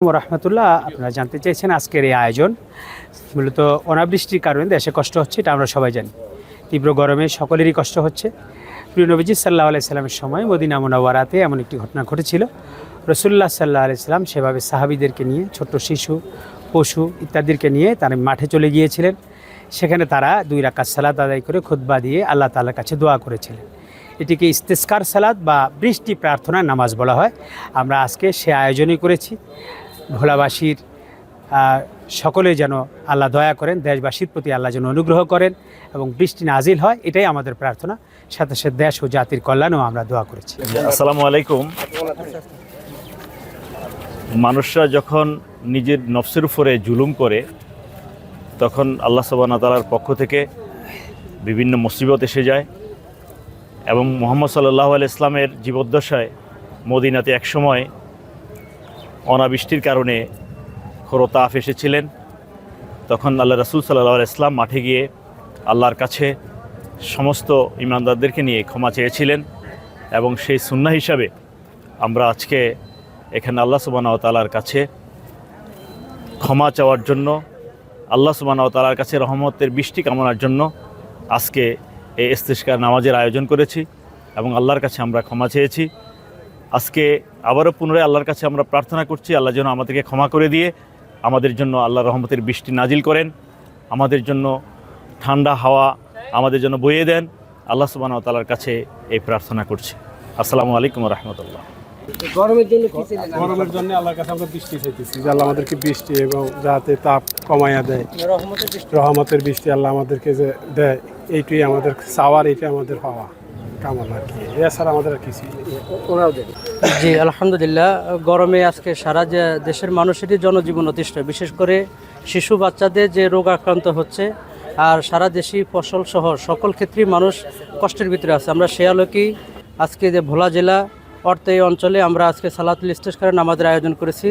রহমতুল্লাহ, আপনারা জানতে চেয়েছেন আজকের এই আয়োজন মূলত অনাবৃষ্টির কারণে দেশে কষ্ট হচ্ছে, এটা আমরা সবাই জানি। তীব্র গরমে সকলেরই কষ্ট হচ্ছে। প্রিয় নবীজি সাল্লাহ আলাইসাল্লামের সময় মদিনা মুনাওয়ারাতে এমন একটি ঘটনা ঘটেছিল। রসুল্লাহ সাল্লাহ আলাইসাল্লাম সেভাবে সাহাবীদেরকে নিয়ে, ছোট্ট শিশু, পশু ইত্যাদিকে নিয়ে তারা মাঠে চলে গিয়েছিলেন। সেখানে তারা 2 রাকাত সালাত আদায় করে খুতবা দিয়ে আল্লাহ তাআলার কাছে দোয়া করেছিলেন। এটিকে ইস্তেসকার সালাত বা বৃষ্টি প্রার্থনার নামাজ বলা হয়। আমরা আজকে সে আয়োজনই করেছি। ভোলাবাসীর সকলে যেন আল্লাহ দয়া করেন, দেশবাসীর প্রতি আল্লাহ যেন অনুগ্রহ করেন এবং বৃষ্টি নাজিল হয়, এটাই আমাদের প্রার্থনা। সাথে সাথে দেশ ও জাতির কল্যাণও আমরা দোয়া করেছি। আসসালামু আলাইকুম। মানুষরা যখন নিজের নফসের উপরে জুলুম করে তখন আল্লাহ সুবহানাহু ওয়া তাআলার পক্ষ থেকে বিভিন্ন মুসিবত এসে যায় এবং মুহাম্মদ সাল্লাল্লাহু আলাইহি ইসলামের জীবদ্দশায় মদিনাতে একসময় অনাবৃষ্টির কারণে খরতাফ এসেছিলেন। তখন আল্লাহ রাসূল সাল্লাল্লাহু আলাইহি ইসলাম মাঠে গিয়ে আল্লাহর কাছে সমস্ত ঈমানদারদেরকে নিয়ে ক্ষমা চেয়েছিলেন এবং সেই সুন্নাহ হিসাবে আমরা আজকে এখানে আল্লাহ সুবহানাহু ওয়া তাআলার কাছে ক্ষমা চাওয়ার জন্য, আল্লাহ সুবহানাহু ওয়া তাআলার কাছে রহমতের বৃষ্টি কামনার জন্য আজকে এই ইস্তিসকার নামাজের আয়োজন করেছি এবং আল্লাহর কাছে আমরা ক্ষমা চেয়েছি। আজকে আবারও পুনরায় আল্লাহর কাছে আমরা প্রার্থনা করছি আল্লাহ যেন আমাদেরকে ক্ষমা করে দিয়ে আমাদের জন্য আল্লাহর রহমতের বৃষ্টি নাজিল করেন, আমাদের জন্য ঠান্ডা হাওয়া আমাদের জন্য বইয়ে দেন। আল্লাহ সুবহানাহু ওয়া তাআলার কাছে এই প্রার্থনা করছি। আসসালামু আলাইকুম ওয়া রাহমাতুল্লাহ। গরমের জন্য আল্লাহর কাছে আমরা বৃষ্টি চাইতেছি যে আল্লাহ আমাদেরকে বৃষ্টি এবং যাতে তাপ কমাইয়া দেয়, রহমতের বৃষ্টি আল্লাহ আমাদেরকে যে দেয়, এইটাই আমাদের চাওয়ার, এইটাই আমাদের পাওয়া কামনা আর কি। এছাড়া আমাদের আর কিছু জি আলহামদুলিল্লাহ। গরমে আজকে সারা যে দেশের মানুষেরই জনজীবন অতিষ্ঠ, বিশেষ করে শিশু বাচ্চাদের যে রোগ আক্রান্ত হচ্ছে আর সারা দেশি ফসল সহ সকল ক্ষেত্রেই মানুষ কষ্টের ভিতরে আছে। আমরা সে আলোকেই আজকে যে ভোলা জেলা এই অঞ্চলে আমরা আজকে সালাতুল ইস্তিসকার নামাজের আয়োজন করেছি।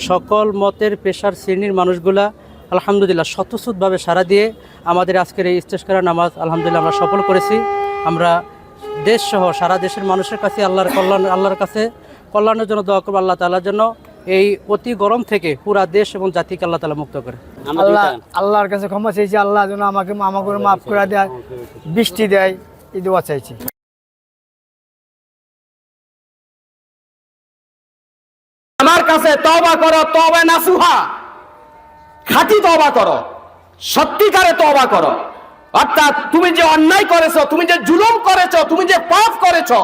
সকল মতের পেশার শ্রেণীর মানুষগুলা আলহামদুলিল্লাহ স্বতঃস্ফূর্তভাবে সাড়া দিয়ে আমাদের আজকের এই ইস্তিসকার নামাজ আলহামদুলিল্লাহ আমরা সফল করেছি। আমরা দেশ সহ সারা দেশের মানুষের কাছে আল্লাহর কাছে কল্যাণের জন্য দোয়া করবো, আল্লাহ তাআলার জন্য এই অতি গরম থেকে পুরা দেশ এবং জাতিকে আল্লাহ তাআলা মুক্ত করে। আল্লাহর কাছে ক্ষমা চাইছি, আল্লাহ যেন আমাকে মাফ করে দেয়, বৃষ্টি দেয়, এই দোয়া চাইছি। আমার কাছে তওবা করো, তওবা নাসুহা, খাঁটি তওবা করো, সত্যিকারে তওবা করো। অর্থাৎ তুমি যে অন্যায় করেছো, তুমি যে জুলুম করেছো, তুমি যে পাপ করেছো,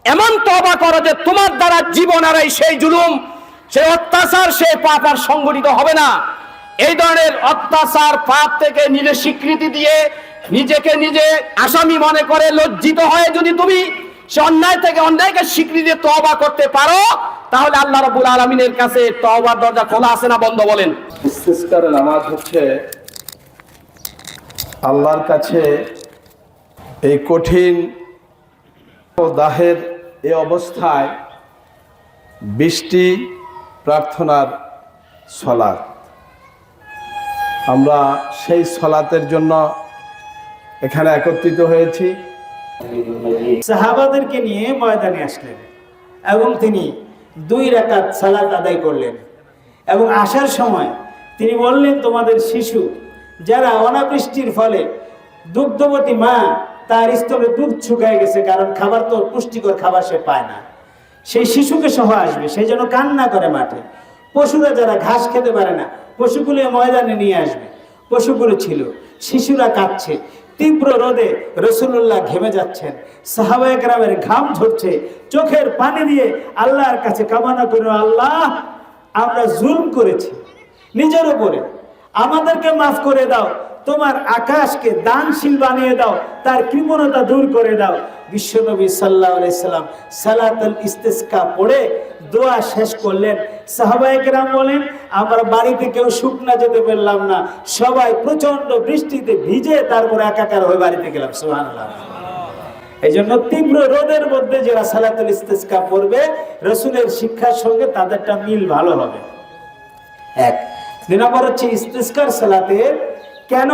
এমন তওবা করো যে তোমার দ্বারা জীবন আর সেই জুলুম, সেই অত্যাচার, সেই পাপ আর সংগঠিত হবে না। এই ধরনের অত্যাচার পাপ থেকে নিজে স্বীকৃতি দিয়ে নিজেকে নিজে আসামি মনে করে লজ্জিত হয়ে যদি তুমি সে অন্যায় থেকে অন্যায়কে স্বীকৃতি দিয়ে তওবা করতে পারো, তাহলে আল্লাহ রাব্বুল আলামিনের কাছে তওবার দরজা খোলা আছে না বন্ধ বলেন? ইস্তিসকার নামাজ হচ্ছে আল্লাহর কাছে এই কঠিন ও দাহের এই অবস্থায় বৃষ্টি প্রার্থনার সলাত। আমরা সেই সলাতের জন্য এখানে একত্রিত হয়েছি। সাহাবাদেরকে নিয়ে ময়দানে আসলেন এবং তিনি 2 রাকাত সালাত আদায় করলেন এবং আসার সময় তিনি বললেন, তোমাদের শিশু যারা অনাবৃষ্টির ফলে দুগ্ধবতী মা, তার স্তরে দুধ শুকায় গেছে, কারণ খাবার তো পুষ্টিকর খাবার সে পায় না, সেই শিশুকে সহ আসবে, সেই জন্য কান্না করে মাঠে। পশুরা যারা ঘাস খেতে পারে না, পশুগুলো ময়দানে নিয়ে আসবে। পশুগুলো ছিল, শিশুরা কাঁদছে, তীব্র রোদে রাসূলুল্লাহ ঘেমে যাচ্ছেন, সাহাবায়ে কেরামের ঘাম ঝরছে, চোখের পানি দিয়ে আল্লাহর কাছে কামনা করে, আল্লাহ আমরা জুলম করেছি নিজের উপরে, আমাদেরকে মাফ করে দাও, তোমার আকাশকে দানশীল বানিয়ে দাও, তার কৃপণতা দূর করে দাও। বিশ্বনবী সাল্লাল্লাহু আলাইহি সাল্লাম সালাতুল ইস্তিসকা পড়ে দোয়া শেষ করলেন। সাহাবায়ে কেরাম বলেন, আমরা বাড়িতে কেউ শুকনা যেতে পারলাম না, সবাই প্রচন্ড বৃষ্টিতে ভিজে তারপরে একাকার হয়ে বাড়িতে গেলাম। সুবহানাল্লাহ। এই জন্য তীব্র রোদের মধ্যে যারা সালাতুল ইস্তিসকা পড়বে, রাসূলের শিক্ষার সঙ্গে তাদেরটা মিল ভালো হবে। 1 2 নম্বর হচ্ছে ইস্তিসকার সালাতে কেন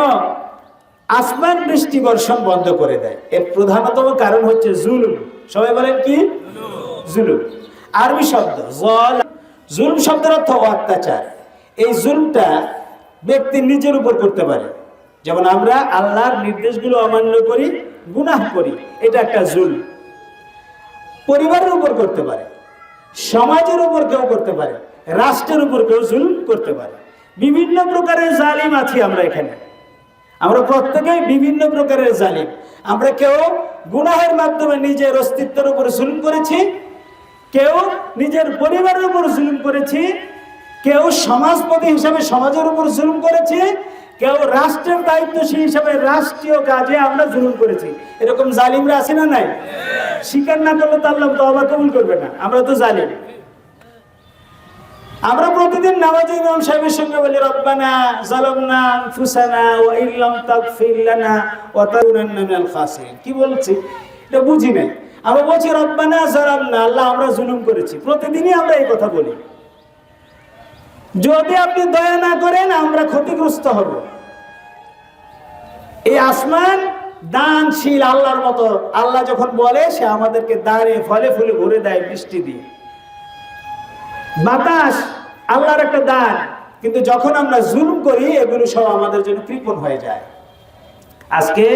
আসমান বৃষ্টি বর্ষণ বন্ধ করে দেয়, এর প্রধানতম কারণ হচ্ছে জুলুম। সবাই বলেন কি? জুলুম। আরবি শব্দ জল জুলম শব্দের অর্থ অত্যাচার। এই জুলমটা ব্যক্তি নিজের উপর করতে পারে, যেমন আমরা আল্লাহর নির্দেশগুলো অমান্য করি, গুনাহ করি, এটা একটা জুলম। পরিবারের উপর করতে পারে, সমাজের উপর কেউ করতে পারে, রাষ্ট্রের উপর কেউ জুলম করতে পারে। বিভিন্ন প্রকারের জালিম আছি আমরা এখানে, আমরা প্রত্যেকেই বিভিন্ন প্রকারের জালিম। আমরা কেউ গুনাহের মাধ্যমে নিজের অস্তিত্বের উপর জুলুম করেছি, কেউ নিজের পরিবারের উপর জুলুম করেছি, কেউ সমাজপতি হিসাবে সমাজের উপর জুলুম করেছি, কেউ রাষ্ট্রের দায়িত্বশীল হিসাবে রাষ্ট্রীয় কাজে আমরা জুলুম করেছি। এরকম জালিমরা আছে না নাই? স্বীকার না করলে তো আল্লাহ তওবা কবুল করবে না। আমরা তো জালিম। আমরা প্রতিদিন নামাজে ইমাম সাহেবের সঙ্গে বলি রব্বানা যালামনা আনফুসানা ওয়া ইল্লাম তাগফির লানা ওয়া তাকুনান্না মিনাল খাসিরিন। কি বলছি এটা বুঝি নাই। আমরা বলছি রব্বানা যালামনা, আল্লাহ আমরা জুলুম করেছি। প্রতিদিনই আমরা এই কথা বলি। যদি আপনি দয়া না করেন আমরা ক্ষতিগ্রস্ত হব। এই আসমান দানশীল আল্লাহর মতো। আল্লাহ যখন বলে সে আমাদেরকে দানে ফলে ফুলে ভরে দেয় বৃষ্টি দিয়ে। বাতাস আল্লাহর একটা দান, কিন্তু যখন আমরা জুলুম করি এগুলো সব আমাদের জন্য কৃপণ হয়ে যায়। আজকে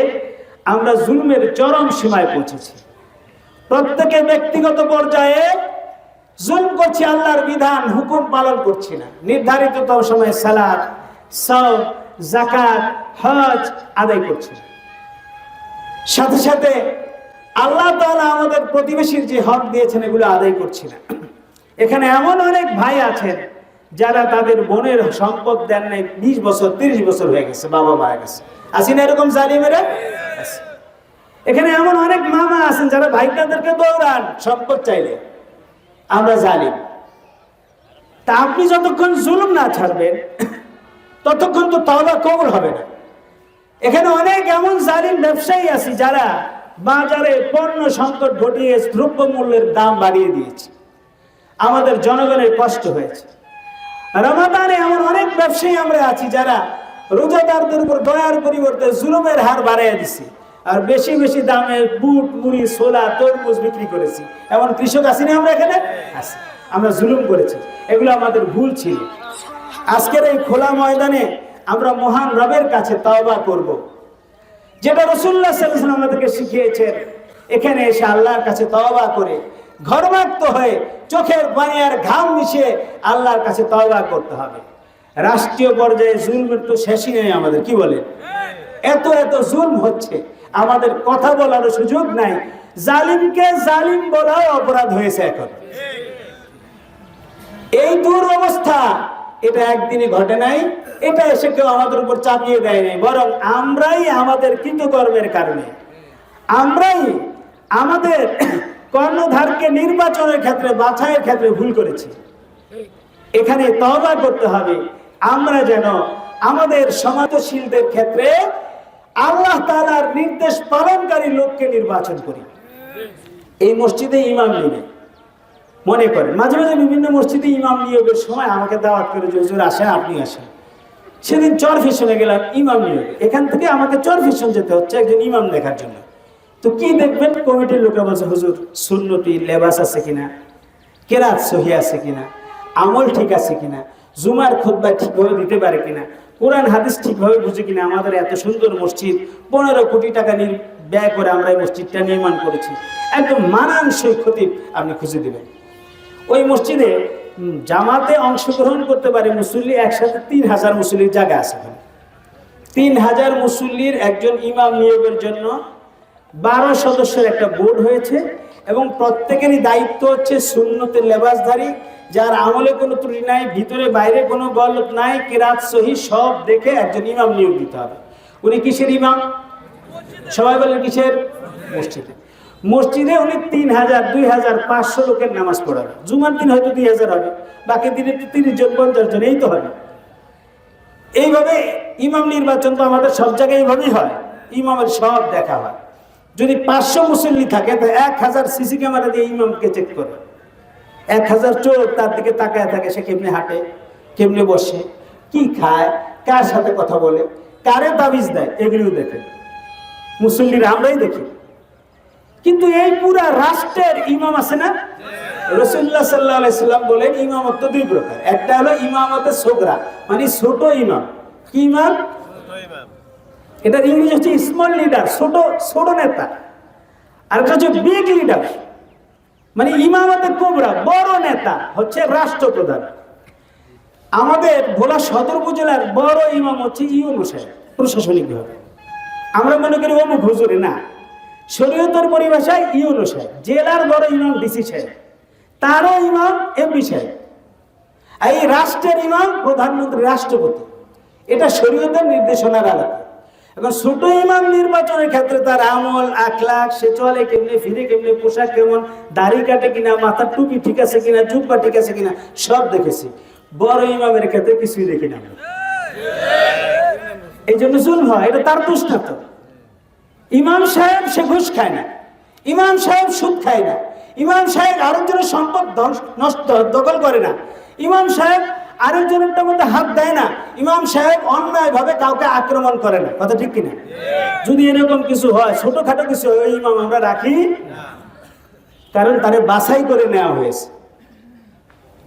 আমরা জুলুমের চরম সীমায় পৌঁছেছি। প্রত্যেকে ব্যক্তিগত পর্যায়ে জুলুম করছি, আল্লাহর বিধান হুকুম পালন করছি না। নির্ধারিত সময়ে সালাত, সাওম, যাকাত, হজ আদায় করছি না। সাথে সাথে আল্লাহ তাআলা আমাদের প্রতিবেশীর যে হক দিয়েছেন এগুলো আদায় করছি না। এখানে এমন অনেক ভাই আছেন যারা তাদের বোনের সম্পদ দেন নাই, 20 বছর 30 বছর হয়ে গেছে, বাবা মারা গেছে। আছি না এরকম জালিমেরা? এখানে এমন অনেক মামা আছেন যারা ভাইটাদেরকে দৌড়ান সম্পদ চাইলে। আমরা জালিম। তা আপনি যতক্ষণ জুলুম না ছাড়বেন ততক্ষণ তো তওবা কবুল হবে না। এখানে অনেক এমন জালিম ব্যবসায়ী আছে যারা বাজারে পণ্য সংকট ঘটিয়ে দ্রব্যমূল্যের দাম বাড়িয়ে দিয়েছে। আমাদের জনগণের কষ্ট হয়েছে। রমাদানে এমন অনেক ব্যবসায়ী আমরা আছি যারা রোজাদারদের উপর দয়ার পরিবর্তে জুলুমের হার বাড়াইয়া দিছি, আর বেশি বেশি দামে বুট, মুড়ি, ছোলা, তরমুজ বিক্রি করেছি। এমন কৃষক আছি না আমরা এখানে? আছি। আমরা জুলুম করেছি, এগুলো আমাদের ভুল ছিল। আজকের এই খোলা ময়দানে আমরা মহান রবের কাছে তওবা করব, যেটা রাসূলুল্লাহ সাল্লাল্লাহু আলাইহি ওয়াসাল্লাম আমাদেরকে শিখিয়েছেন। এখানে এসে আল্লাহর কাছে তওবা করে ঘর্মাক্ত হয়ে চোখের পানি আর ঘাম মিশিয়ে আল্লাহর কাছে তওবা করতে হবে। রাষ্ট্রীয় পর্যায়ে জুলমের তো শেষই নেই আমাদের। কি বলেন? এত এত জুলম হচ্ছে, আমাদের কথা বলার সুযোগ নাই। জালিমকে জালিম বলাও অপরাধ হয়েছে এখন। এই দুরবস্থা এটা একদিনে ঘটে নাই, এটা এসে কেউ আমাদের উপর চাপিয়ে দেয় নাই, বরং আমরাই আমাদের কৃতকর্মের কারণে, আমরাই আমাদের কর্ণধারকে নির্বাচনের ক্ষেত্রে, বাছাইয়ের ক্ষেত্রে ভুল করেছি। এখানে তওবা করতে হবে আমরা যেন আমাদের সমাজশীলদের ক্ষেত্রে আল্লাহ তাআলার নির্দেশ পালনকারী লোককে নির্বাচন করি। এই মসজিদে ইমাম নিবে, মনে করেন মাঝে মাঝে বিভিন্ন মসজিদে ইমাম নিয়োগের সময় আমাকে দাওয়াত করে যে হুজুর আসেন, আপনি আসেন। সেদিন চরফিশনে গেলাম ইমাম নিয়োগ, এখান থেকে আমাকে চরফিশন যেতে হচ্ছে একজন ইমাম দেখার জন্য। তো কি দেখবেন, কমিটির লোকরা বলছে হুজুর সুন্নতি লেবাস আছে কিনা, কেরাত সহি আছে কিনা, আমল ঠিক আছে কিনা, জুমার খুতবা ঠিকভাবে দিতে পারে কিনা, কোরআন হাদিস ঠিকভাবে বুঝে কিনা। আমাদের এত সুন্দর মসজিদ, 15 কোটি টাকা ব্যয় করে আমরা এই মসজিদটা নির্মাণ করেছি, একদম মানানসই খতিব আপনি খুঁজে দেবেন। ওই মসজিদে জামাতে অংশগ্রহণ করতে পারে মুসল্লি একসাথে 3000 মুসল্লির জায়গা আছে। 3000 মুসল্লির একজন ইমাম নিয়োগের জন্য 12 সদস্যের একটা বোর্ড হয়েছে, এবং প্রত্যেকেরই দায়িত্ব হচ্ছে সুন্নতের লেবাসধারী, যার আমলে কোনো ত্রুটি নাই, ভিতরে বাইরে কোনো গলত নাই, কেরাত সহি সব দেখে একজন ইমাম নিয়োগ দিতে হবে। উনি কিসের ইমাম? সবাই বলেন কিসের? মসজিদে। মসজিদে উনি 3000, 2500 লোকের নামাজ পড়াবে। জুমার দিন হয়তো 2000 হবে, বাকি দিনে 30 জন 50 জন, এই তো হবে। এইভাবে ইমাম নির্বাচন তো আমাদের সব জায়গায় এইভাবেই হয়, ইমামের সব দেখা হয়। যদি 500 মুসল্লি থাকে তো 1000 সিসি ক্যামেরা দিয়ে ইমামকে চেক করে। 1000 চোর তার দিকে তাকায় থাকে, সে কেমনে হাঁটে, কেমনে বসে, কি খায়, কার সাথে কথা বলে, কারে তাবিজ দেয়, এগুলিও দেখে মুসল্লিরা, আমরাই দেখি। কিন্তু এই পুরা রাষ্ট্রের ইমাম আছে না, রাসূলুল্লাহ সাল্লাল্লাহু আলাইহি সাল্লাম বলেন ইমামত তো দুই প্রকার, একটা হলো ইমামতে সোগরা মানে ছোট ইমাম। কি ইমাম? এটা ইংরেজি হচ্ছে স্মল লিডার, ছোট ছোট নেতা। আর একটা হচ্ছে বিগ লিডার মানে ইমামতে কুবরা, বড় নেতা হচ্ছে রাষ্ট্রপ্রধান। আমাদের ভোলা সদর উপজেলার বড় ইমাম হচ্ছে ইউনূস সাহেব প্রশাসনিকভাবে। আমরা মনে করি অমুক হুজুরে, না, শরীয়তের পরিভাষায় ইউনূস সাহেব। জেলার বড় ইমাম ডিসি সাহেব, তারও ইমাম এমপি সাহেব। এই রাষ্ট্রের ইমাম প্রধানমন্ত্রী, রাষ্ট্রপতি। এটা শরীয়তের নির্দেশনার আলোকে। এখন ছোট ইমাম নির্বাচনের ক্ষেত্রে তার আমল আখলাক, সে চলে কেমনে, ফিরে কেমনে, পোশাক কেমন, দাড়ি কাটে কিনা, মাথার টুপি ঠিক আছে কিনা, জুব্বা ঠিক আছে কিনা, সব দেখেছি। বড় ইমামের ক্ষেত্রে কিছুই দেখি না। এই জন্য জুলম হয়, এটা তার দোষ না তো। ইমাম সাহেব সে ঘুষ খায় না, ইমাম সাহেব সুদ খায় না, ইমাম সাহেব আরেকজনের সম্পদ নষ্ট দখল করে না, ইমাম সাহেব আরেকজনের মধ্যে হাত দেয় না, ইমাম সাহেব অন্যায় ভাবে কাউকে আক্রমণ করে না। কথা ঠিক কিনা? যদি এরকম কিছু হয়, ছোটখাটো কিছু হয়, ওই ইমাম আমরা রাখি, কারণ তারে বাছাই করে নেওয়া হয়েছে।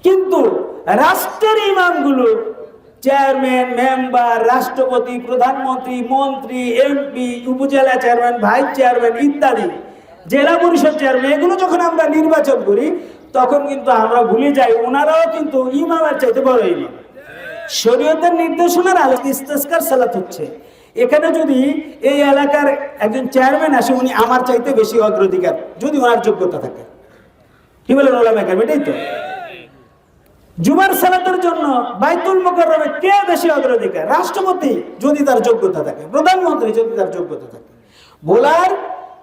কিন্তু রাষ্ট্রের ইমামগুলো চেয়ারম্যান, মেম্বার, রাষ্ট্রপতি, প্রধানমন্ত্রী, মন্ত্রী, এমপি, উপজেলা চেয়ারম্যান, ভাইস চেয়ারম্যান ইত্যাদি, জেলা পরিষদ চেয়ারম্যান, এগুলো যখন আমরা নির্বাচন করি তখন কিন্তু আমরা ভুলে যাই ওনারাও কিন্তু ইমামের চাইতে বড় ইমাম। শরীয়তের নির্দেশনার আলোকে ইস্তেসকার সালাত হচ্ছে। এখানে যদি এই এলাকার একজন চেয়ারম্যান আসে, উনি আমার চাইতে বেশি অগ্রাধিকার, যদি ওনার যোগ্যতা থাকে। কি বলেন ওলামা কেরাম? এটাই তো। জুমার সালাতের জন্য বাইতুল মুকাররমে কে বেশি অগ্রাধিকার? রাষ্ট্রপতি যদি তার যোগ্যতা থাকে, প্রধানমন্ত্রী যদি তার যোগ্যতা থাকে। ভোলার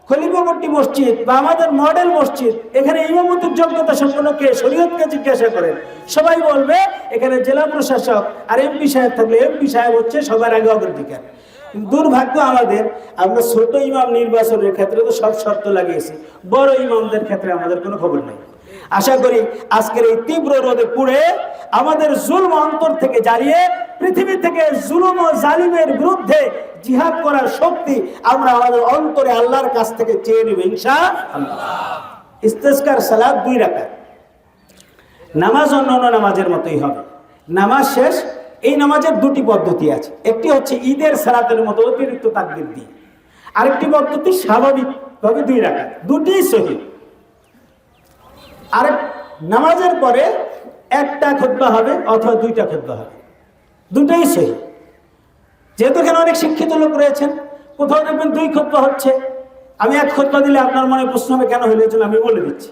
খলিফাপট্টি মসজিদ বা আমাদের মডেল মসজিদ, এখানে ইমামতির যোগ্যতা সম্পন্ন কে? শরীয়তকে জিজ্ঞাসা করেন, সবাই বলবে এখানে জেলা প্রশাসক আর এমপি সাহেব থাকলে এমপি সাহেব হচ্ছে সবার আগে অগ্রাধিকার। দুর্ভাগ্য আমাদের, আমরা ছোট ইমাম নির্বাচনের ক্ষেত্রে তো সব শর্ত লাগিয়েছি, বড় ইমামদের ক্ষেত্রে আমাদের কোনো খবর নেই। আশা করি আজকের এই তীব্র রোদে পুড়ে আমাদের জুলম অন্তর থেকে জ্বালিয়ে পৃথিবী থেকে জুলুম ও জালিমের বিরুদ্ধে জিহাদ করার শক্তি আমরা আমাদের অন্তরে আল্লাহর কাছ থেকে চেয়ে নেব ইনশাআল্লাহ। ইস্তেসকার সালাত 2 রাকাত, নামাজ অন্যান্য নামাজের মতোই হবে। নামাজ শেষ, এই নামাজের 2টি পদ্ধতি আছে। একটি হচ্ছে ঈদের সালাতের মতো অতিরিক্ত তাকবীর দিয়ে, আরেকটি পদ্ধতি স্বাভাবিকভাবে 2 রাকাত, দুটিই সহিহ। আর নামাজের পরে একটা খুতবা হবে অথবা 2টা খুতবা হবে, দুটোই সহিহ। যেহেতু এখানে অনেক শিক্ষিত লোক রয়েছেন, কোথাও দেখবেন 2 খুতবা হচ্ছে, আমি 1 খুতবা দিলে আপনার মনে প্রশ্ন হবে কেন হলো, এজন্য আমি বলে দিচ্ছি।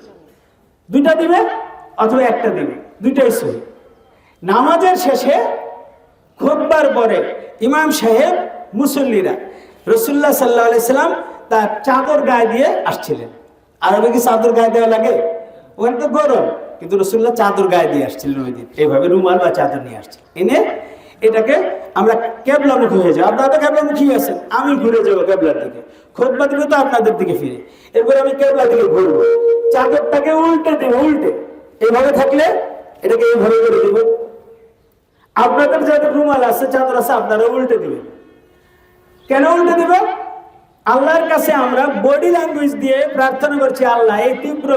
2টা দিবে অথবা 1টা দিবে, দুটোই সহিহ। নামাজের শেষে খুতবার পরে ইমাম সাহেব, মুসল্লিরা, রাসূলুল্লাহ সাল্লাল্লাহু আলাইহি সাল্লাম তার চাদর গায়ে দিয়ে আসছিলেন। আরবে কি চাদর গায়ে দেওয়া লাগে? ওখানে তো গরম, কিন্তু রাসূলুল্লাহ চাদর গায়ে দিয়ে আসছিলেন ওই দিন, এইভাবে রুমাল বা চাদর নিয়ে আসছিলেন। এনে এটাকে আমরা কেবলামুখী হয়ে যাই। আপনারা তো কেবলামুখী আছেন, আমি ঘুরে যাবো কেবলার দিকে, খুতবা দিবে তো আপনাদের দিকে ফিরে, এরপরে আমি কেবলার দিকে ঘুরবো, চাদরটাকে উল্টে দেবো, উল্টে এইভাবে থাকলে এটাকে এইভাবে করে দেব। আপনাদের যাদের রুমাল আছে, চাদর আছে, আপনারা উল্টে দিবেন। কেন উল্টে দিবেন? আল্লাহর কাছে আমরা বডি ল্যাঙ্গুয়েজ দিয়ে প্রার্থনা করছি, আল্লাহ এই তীব্র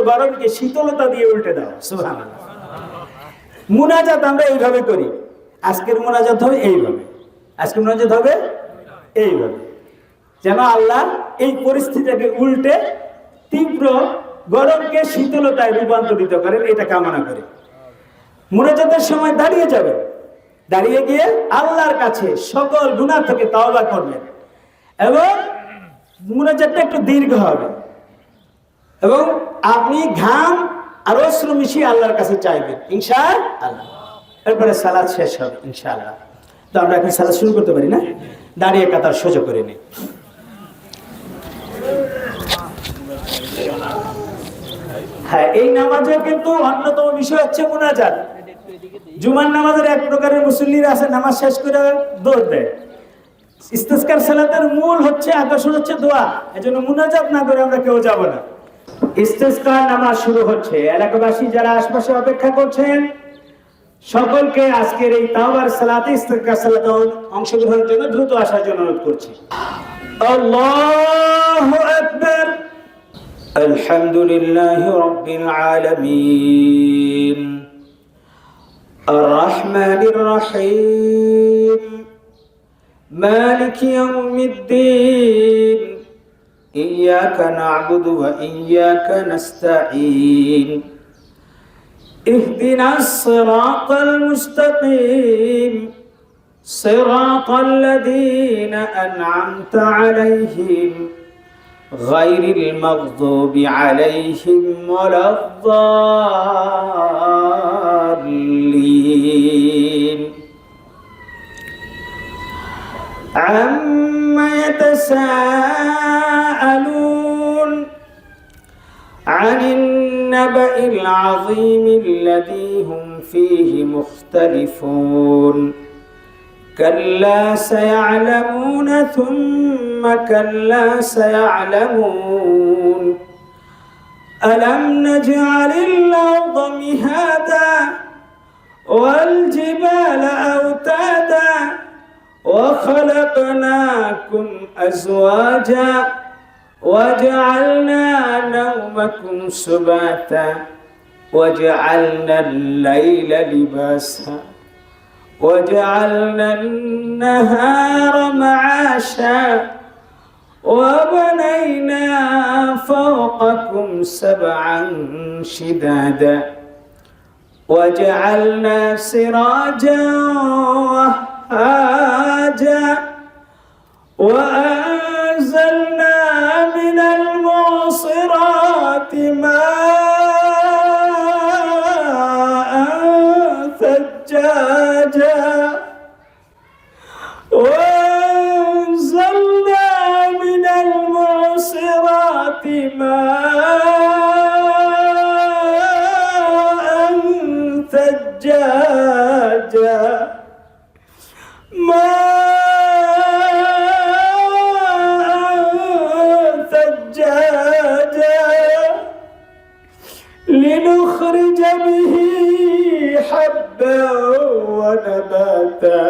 গরমকে শীতলতা দিয়ে উল্টে দাও। সুবহানাল্লাহ। মুনাজাত আমরা এইভাবে করি, আজকের মুনাজাত হবে এইভাবে, আজকের মুনাজাত হবে এইভাবে, যেন আল্লাহ এই পরিস্থিতিটাকে উল্টে তীব্র গরমকে শীতলতায় রূপান্তরিত করেন, এটা কামনা করে মুনাজাতের সময় দাঁড়িয়ে যাবেন, দাঁড়িয়ে গিয়ে আল্লাহর কাছে সকল গুনাহ থেকে তওবা করবেন এবং মুনাজাতটা একটু দীর্ঘ হবে এবং আপনি ঘাম আর অশ্রু মিশিয়ে আল্লাহর কাছে চাইবেন ইনশাআল্লাহ। এরপরে সালাত শেষ হবে ইনশাআল্লাহ। তো আমরা এখন সালাত শুরু করতে পারি না? দাঁড়িয়ে কাতার সোজা করে নিই। হ্যাঁ, এই নামাজের কিন্তু অন্যতম বিষয় হচ্ছে মুনাজাত। জুমার নামাজের এক প্রকারের মুসল্লিরা আছে, নামাজ শেষ করে দৌড় দেয়। ইস্তেসকার সালাতের মূল হচ্ছে, আকর্ষণ হচ্ছে দোয়া, এজন্য মুনাজাত না করে আমরা কেউ যাব না। ইস্তেসকার নামাজ শুরু হচ্ছে। এলাকাবাসী যারা আশপাশে অপেক্ষা করছেন সকলকে আজকের এই তাওবার সালাতে, ইস্তেসকার সালাতে অংশগ্রহণের জন্য দ্রুত আসার জন্য অনুরোধ করছি। আল্লাহু আকবার, الحمد لله رب العالمين الرحمن الرحيم مالك يوم الدين إياك نعبد وإياك نستعين اهدنا الصراط المستقيم صراط الذين أنعمت عليهم غير المغضوب عليهم ولا الضالين عما يتساءلون عن النبأ العظيم الذي هم فيه مختلفون كلا سيعلمون ثم كلا سيعلمون ألم نجعل الأرض مهادا والجبال أوتادا وخلقناكم أزواجا وجعلنا نومكم سباتا وجعلنا الليل لباسا وجعلنا النهار معاشا وبنينا فوقكم سبعا شدادا وجعلنا سراجا وهاجا وأنزلنا من المعصرات ماء ثجاجا وأنزلنا من المعصرات ماء ثجاجا لنخرج به حبا ونباتا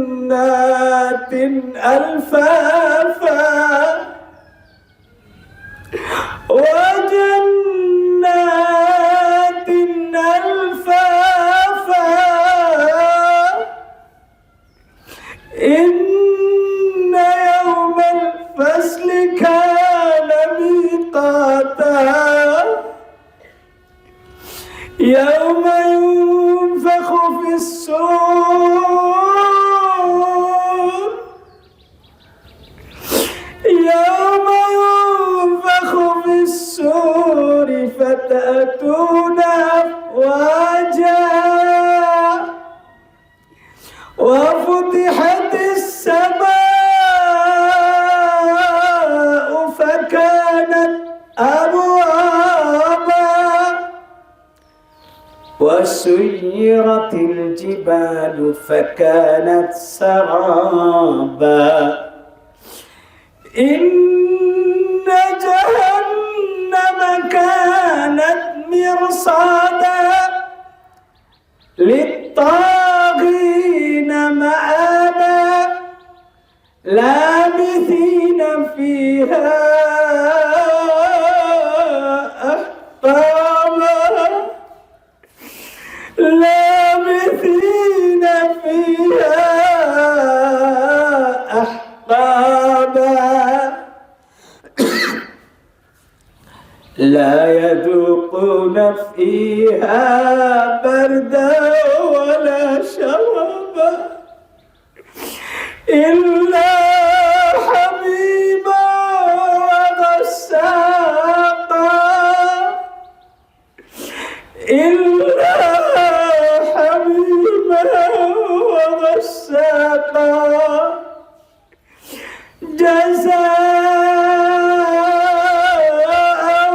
وجنات ألفافا وجنات ألفافا إن يوم الفصل كان ميقاتا يوم ينفخ في الصور يوم ينفخ في الصور فتأتون أفواجا وفتحت السماء فكانت أبوابا وسيرت الجبال فكانت سرابا إن جهنم كانت مرصادا للطاغين مآبا لابثين فيها أحقابا لابثين فيها أحقابا لا يذوقون فيها بردا ولا شرابا إلا حميما وغساقا إلا حميما وغساقا جزاء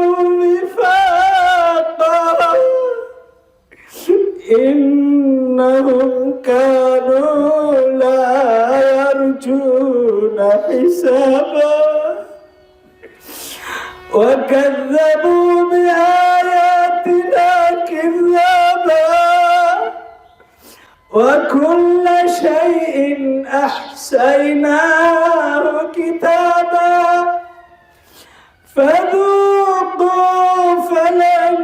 وفاقا إنهم كانوا لا يرجون حسابا وكذبوا بآياتنا كذابا وكل شيء أحصيناه كتابا فذوقوا فلن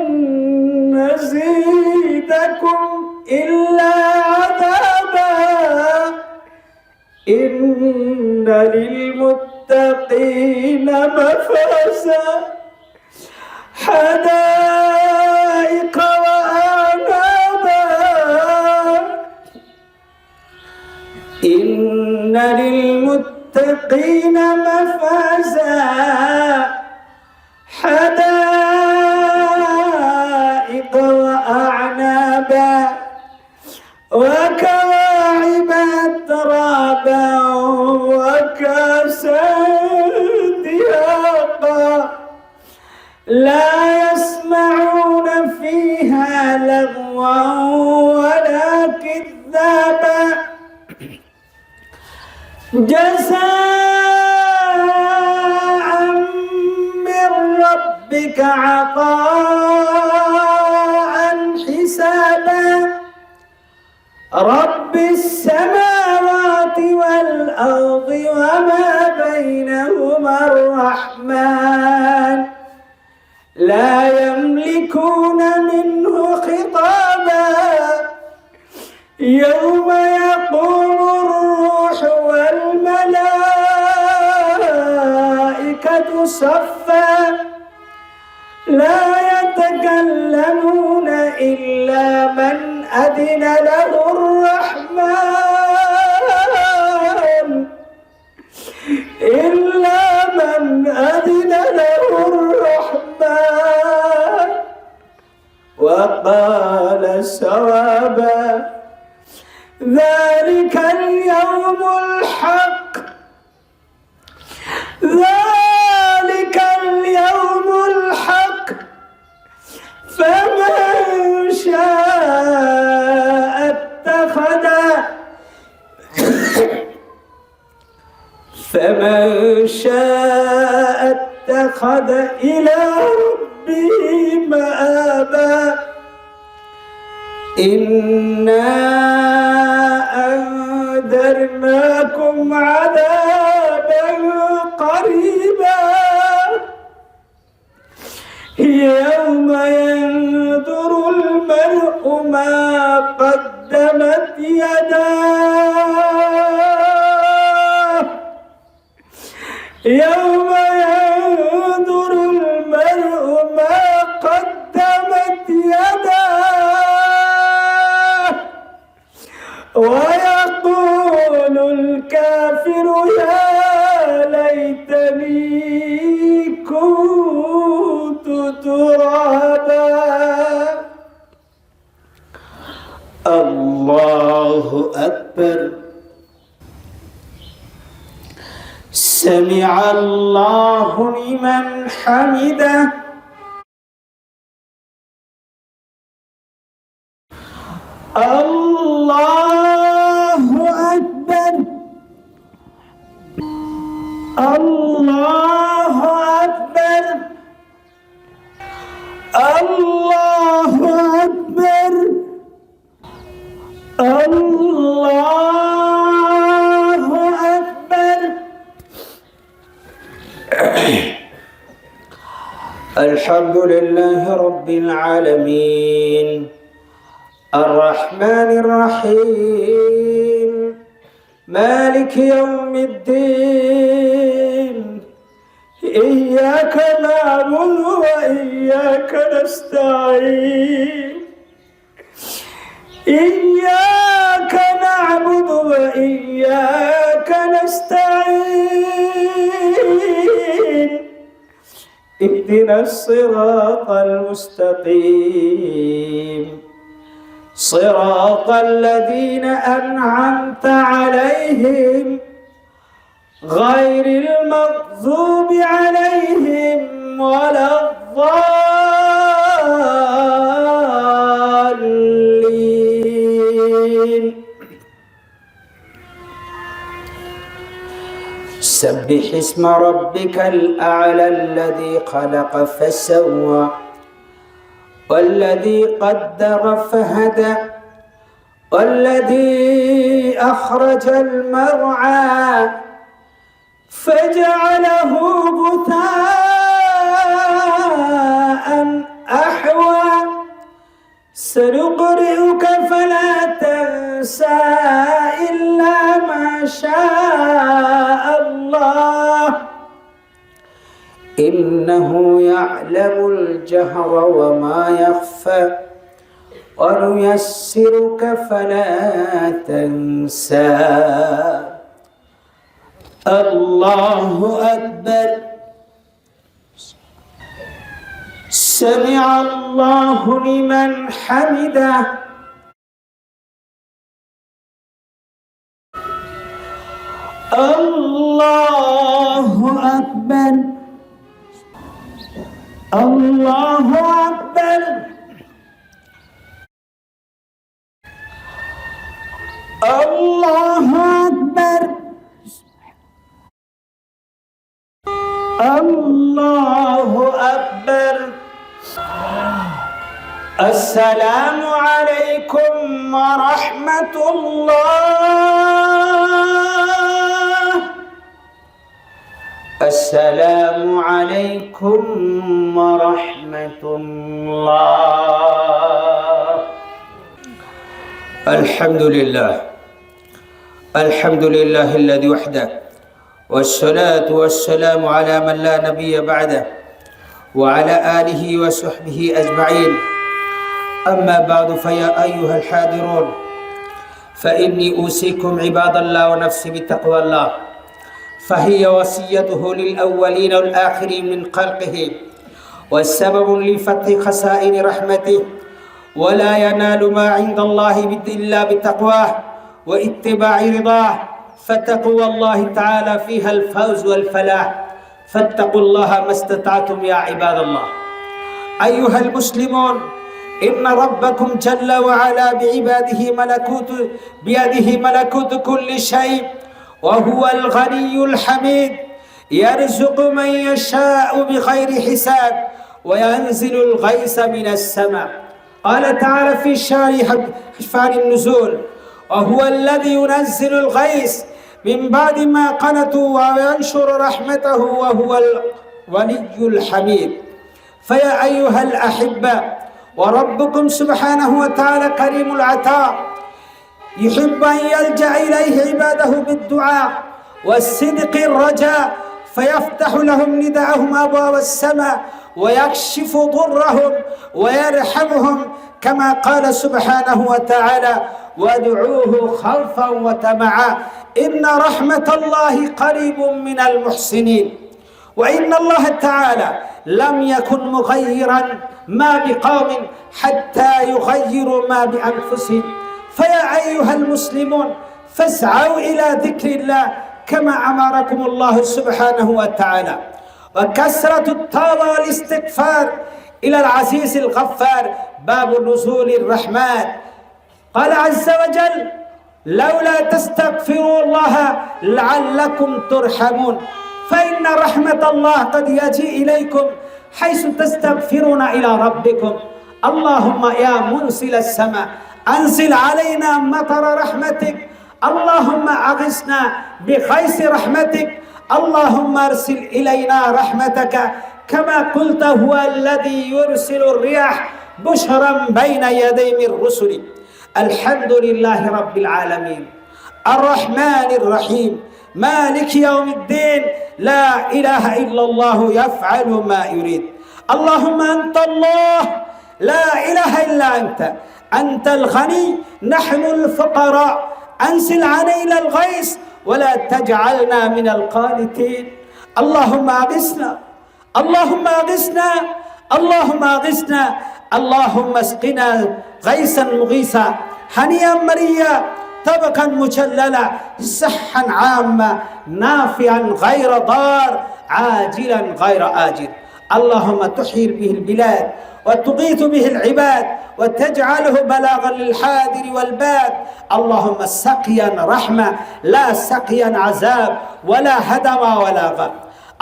نزيدكم إلا عذابا إن للمتقين مفازا حدائق وأعنابا إن للمتقين مفازا حدائق وأعنابا وكواعب أترابا وكأسا دهاقا لا يسمعون فيها لغوا ولا كذابا جزاء من ربك عطاء حسابا رب السماوات والأرض وما بينهما الرحمن لا يملكون منه خطابا يوم يقوم الروح والملائكة صفا لا يتكلمون إلا من أذن له الرحمن إلا من أذن له الرحمن وقال صوابا ذلك اليوم الحق ذلك اليوم الحق فمن شاء اتخذ إلى ربه مآبا إنا أنذرناكم عذابا قريبا يوم ينظر المرء ما قدمت يداه يوم ينظر المرء ما قدمت يداه ويقول الكافر يا ليتني كنت ترابا الله أكبر سمع الله لمن حمده الله أكبر الله أكبر الله أكبر الله أكبر الحمد لله رب العالمين الرحمن الرحيم مالك يوم الدين إياك نعبد وإياك نستعين إياك نعبد وإياك نستعين اهدنا الصراط المستقيم صراط الذين أنعمت عليهم غير المغضوب عليهم ولا الضالين سبح اسم ربك الأعلى الذي خلق فسوى والذي قدر فهدى والذي أخرج المرعى فجعله غثاء سنقرئك فلا تنسى إلا ما شاء الله إنه يعلم الجهر وما يخفى ونيسرك فلا تنسى الله أكبر سمع الله لمن حمده الله أكبر الله أكبر الله أكبر الله أكبر السلام عليكم ورحمة الله السلام عليكم ورحمة الله الحمد لله الحمد لله الذي وحده والصلاة والسلام على من لا نبي بعده وعلى آله وصحبه أجمعين أما بعد فيا أيها الحاضرون فإني أوصيكم عباد الله ونفسي بتقوى الله فهي وصيته للأولين والآخرين من خلقه والسبب لفتح خزائن رحمته ولا ينال ما عند الله إلا بتقواه واتباع رضاه فتقوى الله تعالى فيها الفوز والفلاح فاتقوا الله ما استطعتم يا عباد الله أيها المسلمون إن ربكم جل وعلا بيده ملكوت كل شيء وهو الغني الحميد يرزق من يشاء بغير حساب وينزل الغيث من السماء قال تعالى في شان النزول وهو الذي ينزل الغيث من بعد ما قنطوا وينشر رحمته وهو الولي الحميد فيا أيها الأحبة وربكم سبحانه وتعالى كريم العطاء يحب أن يلجأ إليه عباده بالدعاء والصدق الرجاء فيفتح لهم نداءهم أبواب السماء ويكشف ضرهم ويرحمهم كما قال سبحانه وتعالى وادعوه خوفا وطمعا إن رحمة الله قريب من المحسنين وإن الله تعالى لم يكن مغيرا ما بقوم حتى يغيروا ما بأنفسهم فيا أيها المسلمون فاسعوا إلى ذكر الله كما أمركم الله سبحانه وتعالى وكثرة التوبة والاستغفار إلى العزيز الغفار باب نزول الرحمات قال عز وجل لولا تستغفروا الله لعلكم ترحمون فإن رحمة الله قد يجي إليكم حيث تستغفرون إلى ربكم اللهم يا منزل السماء أنزل علينا مطر رحمتك اللهم أغثنا بغيث رحمتك اللهم أرسل إلينا رحمتك كما قلت هو الذي يرسل الرياح بشرا بين يدي من الرسل الحمد لله رب العالمين الرحمن الرحيم مالك يوم الدين لا إله إلا الله يفعل ما يريد اللهم أنت الله لا إله إلا أنت الغني نحن الفقراء أنزل علينا الغيث ولا تجعلنا من القانتين اللهم أغثنا اللهم أغثنا اللهم أغثنا اللهم اسقنا غيثا مغيثا هنيئا مريا طبقا مجللا صحا عاما نافعا غير ضار عاجلا غير آجل اللهم تحيي به البلاد وتغيث به العباد وتجعله بلاغا للحاضر والباد اللهم سقيا رحمة لا سقيا عذاب ولا هدم ولا غم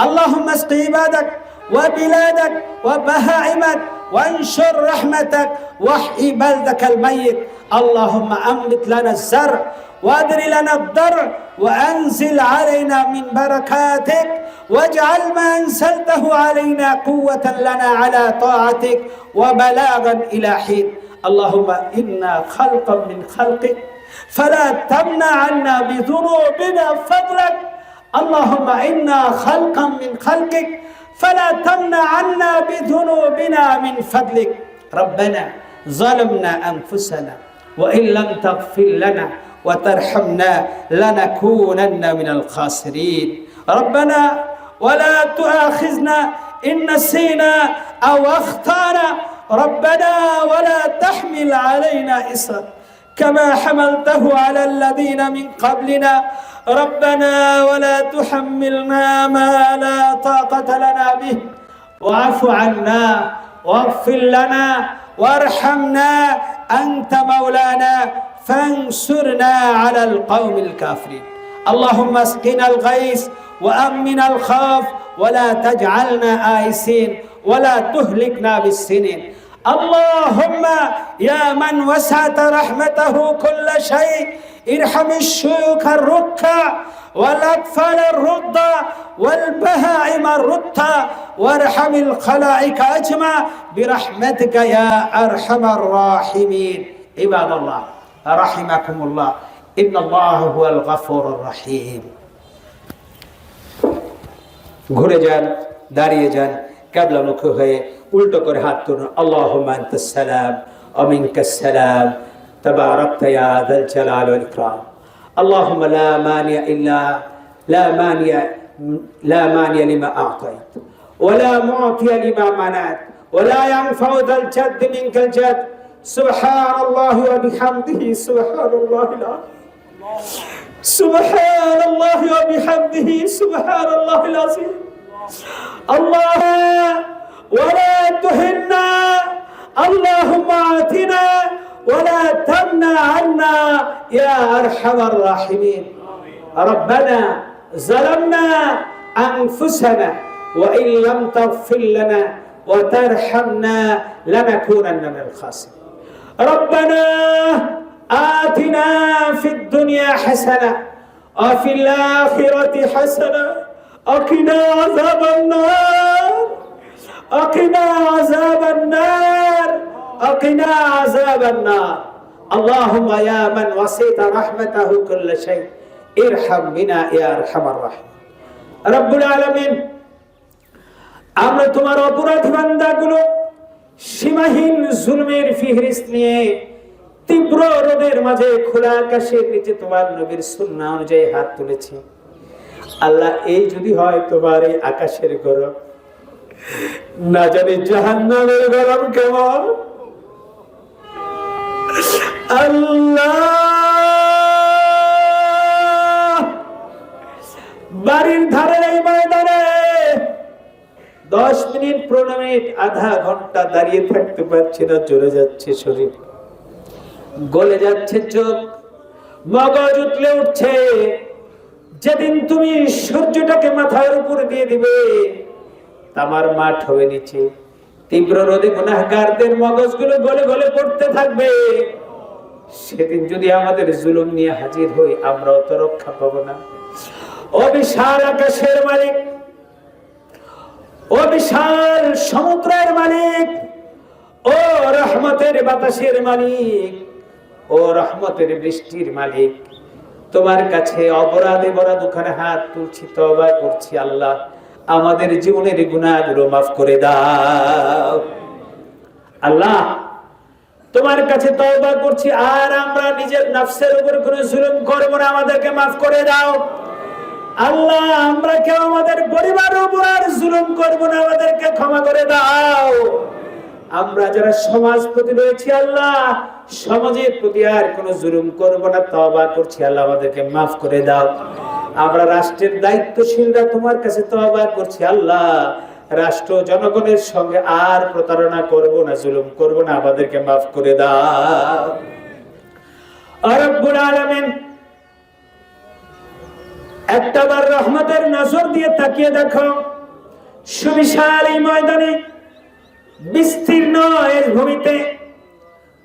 اللهم اسق عبادك وبلادك وبهائمك وانشر رحمتك واحيي بلدك الميت اللهم أنبت لنا الزرع وادر لنا الضرع وأنزل علينا من بركاتك واجعل ما أنزلته علينا قوة لنا على طاعتك وبلاغا إلى حين اللهم إنا خلقا من خلقك فلا تمنع عنا بذنوبنا فضلك اللهم إنا خلقا من خلقك فلا تمنع عنا بذنوبنا من فضلك ربنا ظلمنا أنفسنا وإن لم تغفر لنا وترحمنا لنكونن من الخاسرين ربنا ولا تؤاخذنا إن نسينا أو أخطأنا ربنا ولا تحمل علينا إصرا كما حملته على الذين من قبلنا ربنا ولا تحملنا ما لا طاقة لنا به واعف عنا واغفر لنا وارحمنا أنت مولانا فانصرنا على القوم الكافرين اللهم اسقنا الغيث وأمن الخوف ولا تجعلنا آيسين ولا تهلكنا بالسنين اللهم يا من وسعت رحمته كل شيء ارحم الشيوخ الركع والأطفال الرضع والبهائم الرتع وارحم الخلائق أجمع برحمتك يا أرحم الراحمين عباد الله رحمكم الله إن الله هو الغفور الرحيم ঘুরে যান দাঁড়িয়ে যান কিবলামুখী হয়ে উল্টো করে হাত তুলুন আল্লাহুম্মা আনতাস সালাম ওয়া মিনকাস সালাম তাবারাকতা ইয়া যাল জালাল ওয়াল ইকরাম আল্লাহুম্মা লা মানিয়া লিমা আ'তাইত ওয়া লা মু'তিয়া লিমা মানাত ওয়া লা ইয়ানফাউ যাল জাদ্দি মিনকাল জাদ সুবহানাল্লাহি ওয়া বিহামদিহি সুবহানাল্লাহিল আযীম সুবহানাল্লাহি ওয়া বিহামদিহি সুবহানাল্লাহিল আযীম الله ولا تهنا اللهم آتنا ولا تمنع عنا يا أرحم الراحمين ربنا ظلمنا أنفسنا وإن لم تغفر لنا وترحمنا لنكونن من الخاسرين ربنا آتنا في الدنيا حسنة وفي الآخرة حسنة أقنا عذاب النار أقنا عذاب النار أقنا عذاب النار اللهم يا من وسعت رحمته كل شيء ارحم بنا يا أرحم الراحمين رب العالمين আমরা তোমার অপরাধী বান্দাগুলো সীমাহীন জুলমের ফিহরিস্ত নিয়ে তীব্র রোদের মাঝে খোলা আকাশের নিচে তোমার নবীর সুন্নাহ অনুযায়ী হাত তুলেছি আল্লাহ এই যদি হয় তোমার এই আকাশের গরম না জানি জাহান্নামের গরম কেমন আল্লাহ বাড়ির ধারে এই ময়দানে 10 মিনিট 15 মিনিট আধা ঘন্টা দাঁড়িয়ে থাকতে পারছি না জ্বলে যাচ্ছে শরীর গলে যাচ্ছে চোখ মগজ উঠলে উঠছে যেদিন তুমি সূর্যটাকে মাথার উপর দিয়ে দিবে তামার মাঠ হবে নিচে তীব্র রোদে গুনাহগারদের মগজগুলো গলে গলে পড়তে থাকবে সেদিন যদি আমাদের জুলুম নিয়ে হাজির হই আমরাও তো রক্ষা পাবো না ও বিশাল আকাশের মালিক ও বিশাল সমুদ্রের মালিক ও রহমতের বাতাসের মালিক ও রহমতের বৃষ্টির মালিক তোমার কাছে অপরাধে ভরা দুখানে হাত তুলছি তওবা করছি আল্লাহ আমাদের জীবনের গুনাহগুলো মাফ করে দাও আল্লাহ তোমার কাছে তওবা করছি আর আমরা নিজের নফসের উপর কোনো জুলুম করব না আমাদেরকে মাফ করে দাও আল্লাহ আমরা কেউ আমাদের পরিবারের উপর আর জুলুম করব না আমাদেরকে ক্ষমা করে দাও আমরা যারা সমাজপতি রয়েছি আল্লাহ সমাজের প্রতি আর কোনো জুলুম করব না তওবা করছি আল্লাহ আমাদেরকে মাফ করে দাও আমরা রাষ্ট্রের দায়িত্বশীলরা তোমার কাছে তওবা করছি আল্লাহ রাষ্ট্র জনগণের সঙ্গে আর প্রতারণা করব না জুলুম করব না আমাদেরকে মাফ করে দাও রব্বুল আলামিন একটাবার রহমতের নজর দিয়ে তাকিয়ে দেখো সুবিশাল এই ময়দানে বিস্তীর্ণ এর ভূমিতে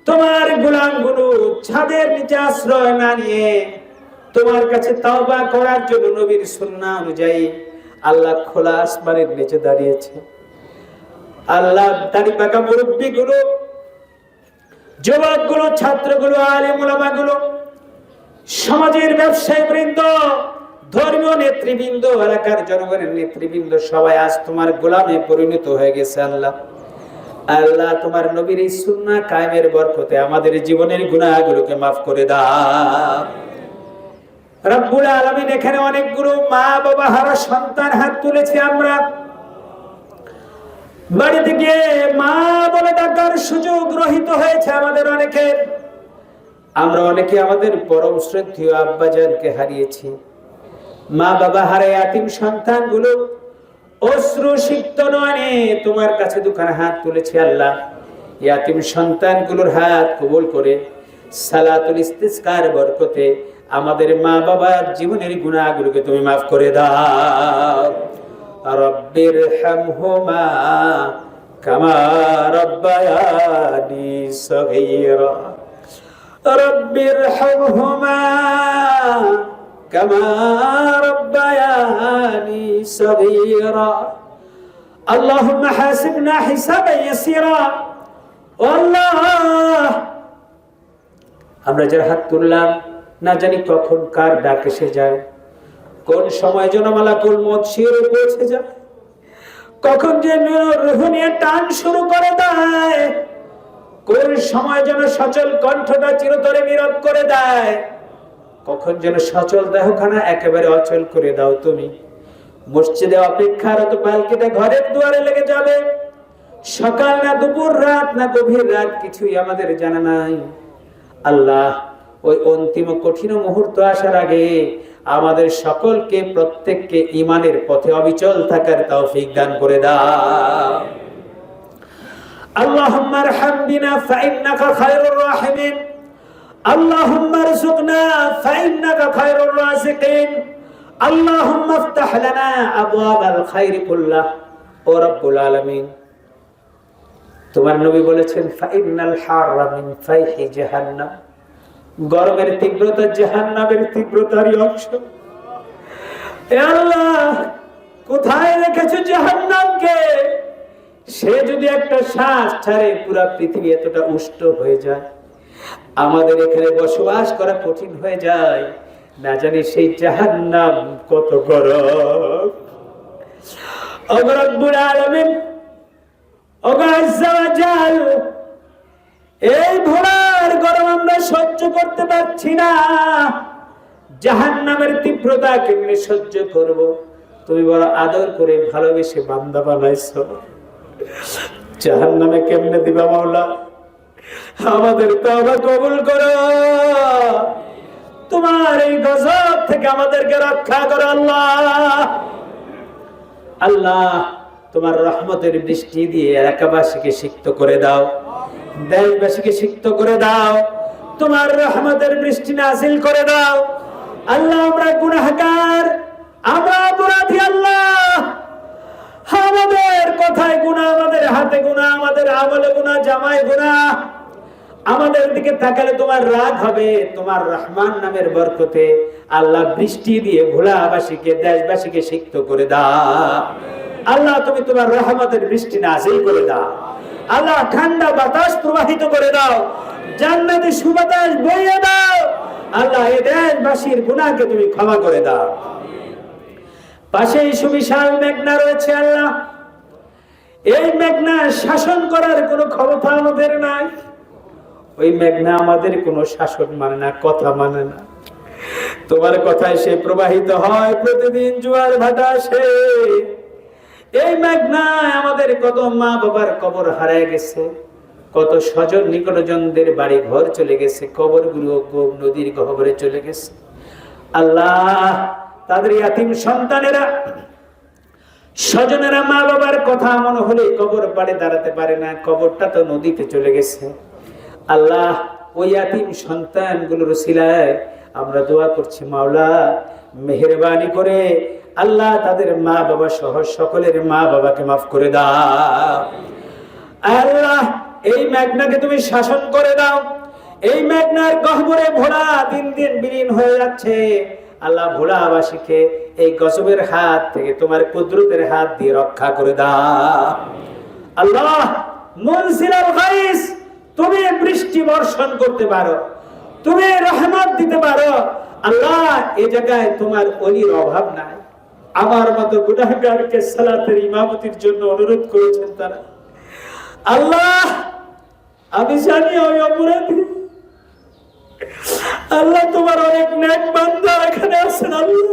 তোমার গোলামগুলো ছাদের নিচে আশ্রয় না নিয়ে তোমার কাছে তওবা করার জন্য নবীর সুন্নাহ অনুযায়ী আল্লাহ খোলা আসমানের নিচে দাঁড়িয়েছে আল্লাহ দাড়ি পাকা মুরব্বিগুলো যুবকগুলো, ছাত্রগুলো, আলেম ওলামাগুলো, সমাজের ব্যবসায়ী বৃন্দ, ধর্মীয় নেতৃবৃন্দ, এলাকার জনগণের নেতৃবৃন্দ সবাই আজ তোমার গোলামে পরিণত হয়ে গেছে। আল্লাহ আল্লাহ তোমার নবীর এই সুন্নাহ কায়েমের বরকতে আমাদের জীবনের গুনাহগুলোকে মাফ করে দাও রব্বুল আলামিন। এখানে অনেকগুলো মা বাবা হারা সন্তান হাত তুলেছে। আমরা বাড়িতে গিয়ে মা বলে ডাকার সুযোগ রহিত হয়েছে আমাদের অনেকের। আমরা অনেকে আমাদের পরম শ্রদ্ধেয় আব্বাজানকে হারিয়েছি। মা বাবা হারা ইয়াতীম সন্তানগুলো অশ্রু সিক্ত নয়নে তোমার কাছে দুখানা হাত তুলেছে। আল্লাহ ইয়াতীম সন্তানগুলোর হাত কবুল করে সালাতুল ইস্তিসকার বরকতে আমাদের মা বাবার জীবনের গুনাহগুলোকে তুমি মাফ করে দাও। রব্বির হামহুমা কামা রব্বায়ানি সগীরা রব্বির হামহুমা কামা রব্বায়ানি সগীরা আল্লাহুম্মা হাসিবনা হিসাবান ইয়াসীরা। আল্লাহ আমরা যারা হাত তুললাম না জানি কখন কার ডাক এসে যায়, কোন সময় যেন মালাকুল মউত শিরে পৌঁছে যায়, কখন যে রূহ নিয়ে টান শুরু করে দেয়, কোন সময় যেন সচল কণ্ঠটা চিরতরে নীরব করে দেয়, কখন যেন সচল দেহখানা একেবারে অচল করে দাও তুমি। মসজিদে অপেক্ষারত পালকিটা ঘরের দুয়ারে লেগে যাবে। সকাল না দুপুর রাত না গভীর রাত কিছুই আমাদের জানা নাই। আল্লাহ ওই অন্তিম কঠিন মুহূর্ত আসার আগে আমাদের সকলকে প্রত্যেককে ঈমানের পথে অবিচল থাকার তৌফিক দান করে দাও। আল্লাহুম্মা আরহাম বিনা ফাইন্নাকা খায়রুর রাহিমিন। আল্লাহুম্মা আরযুকনা ফাইন্নাকা খায়রুর রাযিকিন। আল্লাহুম্মা ইফতাহ লানা আবওয়াবাল খায়রি কুল্লাহ। ও রব্বুল আলামিন, তোমার নবী বলেছেন ফাইন্নাল হাররা মিন ফাইহি জাহান্নাম, গরমের তীব্রতা জাহান্নামের তীব্রতারই অংশ। এ আল্লাহ, কোথায় রেখেছো জাহান্নামকে? সে যদি একটা শ্বাস ছাড়ে পুরো পৃথিবী এতটা উষ্ণ হয়ে যায়, আমাদের এখানে বসবাস করা কঠিন হয়ে যায়। না জানি সেই জাহান্নাম কত গরম। ও রব্বুল আলামিন, ও আজ্জা ওয়া জাল, এই ঘোড়ার গরম আমরা সহ্য করতে পারছি না। জাহান্নামের তীব্রতা কেমনে সহ্য করব? তুমি বড় আদর করে ভালোবেসে বান্দা বানাইছো, জাহান্নামে কেমনে দিবা মাওলা? আমাদের তওবা কবুল করো, তোমার এই গজব থেকে আমাদেরকে রক্ষা করো। আল্লাহ আল্লাহ, তোমার রহমতের বৃষ্টি দিয়ে এলাকাবাসীকে সিক্ত করে দাও, দেশবাসীকে সিক্ত করে দাও, তোমার রহমতের বৃষ্টি নাযিল করে দাও। আল্লাহ আমরা গুনাহগার, আমরা অপরাধী। আল্লাহ আমাদের কথায় গুনাহ, আমাদের হাতে গুনাহ, আমাদের আমলে গুনাহ, জামায় গুনাহ। আমাদের দিকে তাকালে তোমার রাগ হবে। তোমার রহমান নামের বরকতে আল্লাহ বৃষ্টি দিয়ে ভোলাবাসীকে দেশবাসীকে সিক্ত করে দাও। আল্লাহ তুমি তোমার রহমতের বৃষ্টি নাযিল করে দাও। আল্লাহ ঠান্ডা বাতাস প্রবাহিত করে দাও, জান্নাতের সুবাতাস বইয়ে দাও। আল্লাহ এই দেশবাসীর গুনাহকে তুমি ক্ষমা করে দাও। পাশেই সুবিশাল মেঘনা রয়েছে। আল্লাহ এই মেঘনা শাসন করার কোনো ক্ষমতা আমাদের নাই। ওই মেঘনা আমাদের কোনো শাসন মানে না, কথা মানে না। তোমার কথায় সে প্রবাহিত হয়, প্রতিদিন জোয়ার ভাটা আসে। এই মেঘনায় আমাদের কত মা বাবার কবর হারায় গেছে, কত স্বজন নিকটজনদের বাড়ি ঘর চলে গেছে, কবরগুলো নদীর গহ্বরে চলে গেছে। আল্লাহ তাদের ইয়াতীম সন্তানেরা, স্বজনেরা মা বাবার কথা মনে হলে কবর পাড়ে দাঁড়াতে পারে না, কবরটা তো নদীতে চলে গেছে। আল্লাহ ওই ইয়াতীম সন্তানগুলোর উসিলায় আমরা দোয়া করছি, মাওলা মেহেরবানি করে আল্লাহ তাদের মা বাবা সহ সকলের মা বাবাকে মাফ করে দাও। আল্লাহ এই মেঘনাকে তুমি শাসন করে দাও। এই মেঘনার গহ্বরে ভোলা দিন দিন বিলীন হয়ে যাচ্ছে। আল্লাহ ভোলাবাসীকে এই গজবের হাত থেকে তোমার কুদরতের হাত দিয়ে রক্ষা করে দাও। আল্লাহ মুনজিলাল গাইস, তুমি বৃষ্টি বর্ষণ করতে পারো, তুমি রহমত দিতে পারো। আল্লাহ, এই জায়গায় তোমার ওলির অভাব নাই। আমার মতো গুনাহগারকে সালাতের ইমামতির জন্য অনুরোধ করেছেন তারা। আল্লাহ, আমি জানি ওই অপরাধী। আল্লাহ, তোমার অনেক নেক বান্দা এখানে আছেন। আল্লাহ,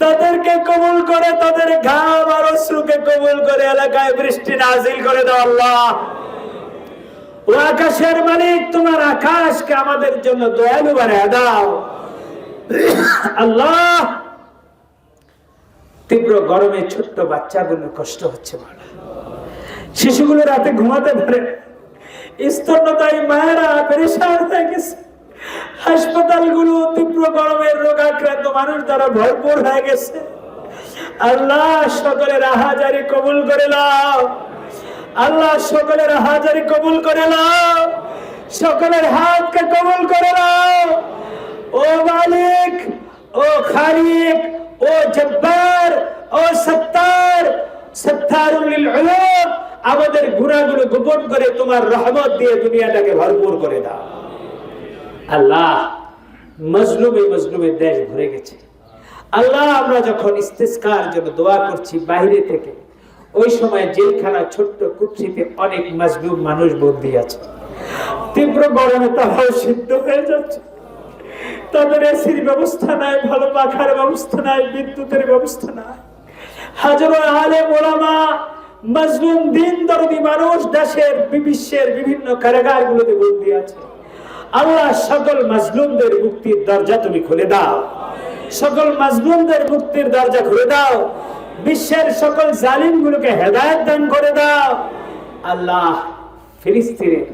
তাদেরকে কবুল করে, তাদের ঘাম আর অশ্রুকে কবুল করে এলাকায় বৃষ্টি নাজিল করে দাও। আল্লাহ, ও আকাশের মালিক, তোমার আকাশকে আমাদের জন্য দয়ালু বানায় দাও। আল্লাহ, তীব্র গরমে ছোট্ট বাচ্চাগুলো কষ্ট হচ্ছে, শিশুগুলো রাতে ঘুমাতে পারে, স্তন্যদায়ী মায়েরা পেরেশান হয়ে গেছে, হাসপাতালগুলো তীব্র গরমের রোগাক্রান্ত মানুষ দ্বারা ভরপুর হয়ে গেছে। আল্লাহ, সকলের হাজারি কবুল করে নাও। আল্লাহ, সকলের হাজারি কবুল করে নাও, সকলের হাতকে কবুল করে নাও। ও মালিক, ও খালিক, ও জব্বার, ও সত্তার, সত্তারুল লিল উলুম, আমাদের গুনাহগুলো গোপন করে তোমার রহমত দিয়ে দুনিয়াটাকে ভরপুর করে দাও। আল্লাহ, মজলুমে দেশ ভরে গেছে। আল্লাহ, আমরা যখন ইস্তিসকার জন্য দোয়া করছি বাইরে থেকে, ওই সময় জেলখানা ছোট্ট কুঠিতে অনেক মজলুম মানুষ বন্দী আছে। তীব্র গরমে তারাও সিদ্ধ হয়ে যাচ্ছে, তাদের এসির ব্যবস্থা নাই, ভালো পাখার ব্যবস্থা নাই, বিদ্যুতের ব্যবস্থা নাই। হাজারো আলেম ওলামা, মজলুম দিন দরদি মানুষ দেশের বিশ্বের বিভিন্ন কারাগারগুলোতে বন্দী আছে। আল্লাহ, সকল মজলুমদের মুক্তির দরজা তুমি খুলে দাও, সকল মজলুমদের মুক্তির দরজা খুলে দাও, বিশ্বের সকল জালিমগুলোকে হেদায়েত দান করে দাও। আল্লাহ, ফিলিস্তিনের